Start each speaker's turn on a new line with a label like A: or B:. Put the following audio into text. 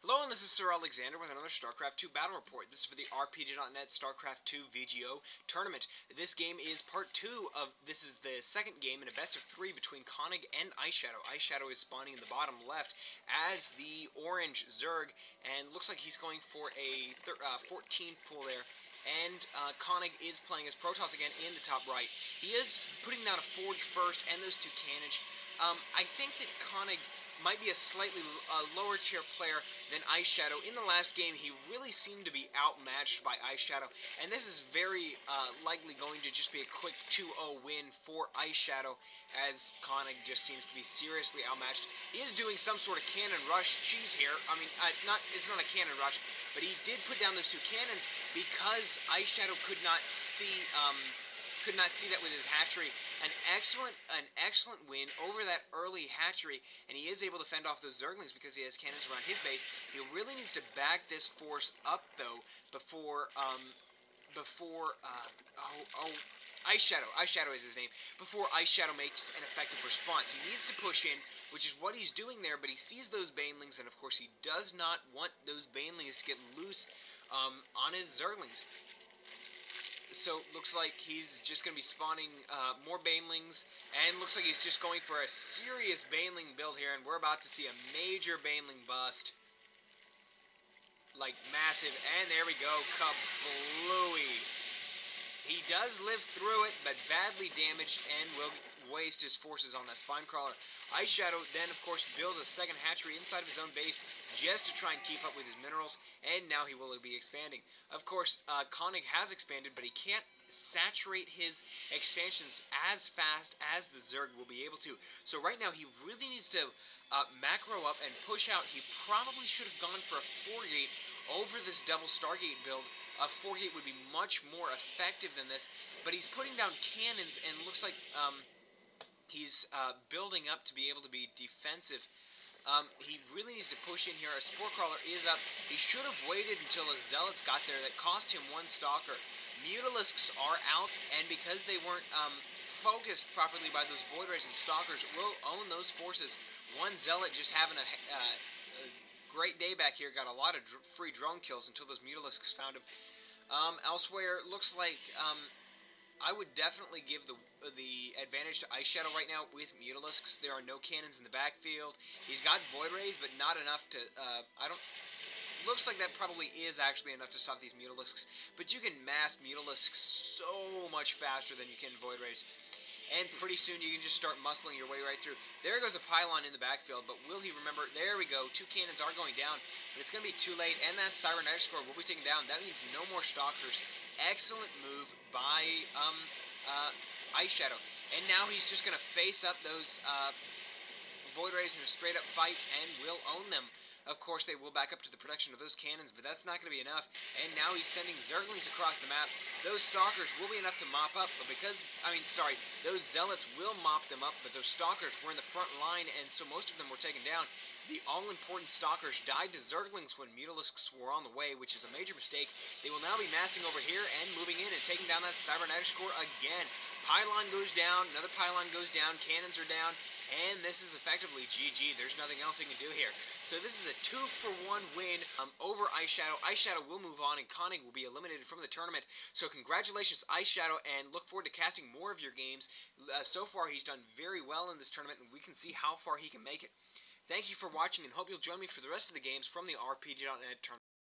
A: Hello, and this is Sir Alexander with another Starcraft 2 battle report. This is for the RPG.net Starcraft 2 VGO tournament. This game is part 2 of, this is the second game in a best of 3 between Conig and Iceshadow. Iceshadow is spawning in the bottom left as the orange Zerg, and looks like he's going for a 14 pool there. And Conig is playing as Protoss again in the top right. He is putting down a Forge first and those two cannons. I think that Conig might be a slightly lower tier player than Iceshadow. In the last game, he really seemed to be outmatched by Iceshadow, and this is very likely going to just be a quick 2-0 win for Iceshadow, as Conig just seems to be seriously outmatched. He is doing some sort of cannon rush cheese here. I mean, it's not a cannon rush, but he did put down those two cannons because Iceshadow could not see that with his hatchery. An excellent win over that early hatchery, and he is able to fend off those Zerglings because he has cannons around his base. He really needs to back this force up though before Iceshadow is his name, before Iceshadow makes an effective response. He needs to push in, which is what he's doing there, but he sees those Banelings, and of course he does not want those Banelings to get loose on his Zerglings. So, looks like he's just going to be spawning more Banelings, and looks like he's just going for a serious Baneling build here, and we're about to see a major Baneling bust. Like, massive, and there we go, kablooey. He does live through it, but badly damaged, and will waste his forces on that Spine Crawler. Iceshadow then, of course, builds a second hatchery inside of his own base just to try and keep up with his minerals, and now he will be expanding. Of course, Conig has expanded, but he can't saturate his expansions as fast as the Zerg will be able to. So right now, he really needs to macro up and push out. He probably should have gone for a 4-gate over this double Stargate build. A 4-gate would be much more effective than this, but he's putting down cannons, and looks like he's building up to be able to be defensive. He really needs to push in here. A Spore Crawler is up. He should have waited until his Zealots got there. That cost him one Stalker. Mutalisks are out, and because they weren't focused properly by those Void Rays and Stalkers, will own those forces. One Zealot just having a great day back here. Got a lot of free drone kills until those Mutalisks found him. Elsewhere, looks like I would definitely give the advantage to Iceshadow right now with Mutalisks. There are no cannons in the backfield. He's got Void Rays, but not enough to, looks like that probably is actually enough to stop these Mutalisks. But you can mass Mutalisks so much faster than you can Void Rays. And pretty soon you can just start muscling your way right through. There goes a pylon in the backfield, but will he remember? There we go. 2 cannons are going down, but it's going to be too late, and that Cybernetic Score will be taken down. That means no more Stalkers. Excellent move by Iceshadow. And now he's just going to face up those Void Rays in a straight-up fight and will own them. Of course, they will back up to the protection of those cannons, but that's not going to be enough. And now he's sending Zerglings across the map. Those Stalkers will be enough to mop up, but those Zealots will mop them up, but those Stalkers were in the front line, and so most of them were taken down. The all-important Stalkers died to Zerglings when Mutalisks were on the way, which is a major mistake. They will now be massing over here and moving in and taking down that Cybernetic Score again. Pylon goes down, another pylon goes down, cannons are down, and this is effectively GG. There's nothing else he can do here. So this is a 2-for-1 win over Iceshadow. Iceshadow will move on, and Conig will be eliminated from the tournament. So congratulations, Iceshadow, and look forward to casting more of your games. So far, he's done very well in this tournament, and we can see how far he can make it. Thank you for watching, and hope you'll join me for the rest of the games from the RPG.net tournament.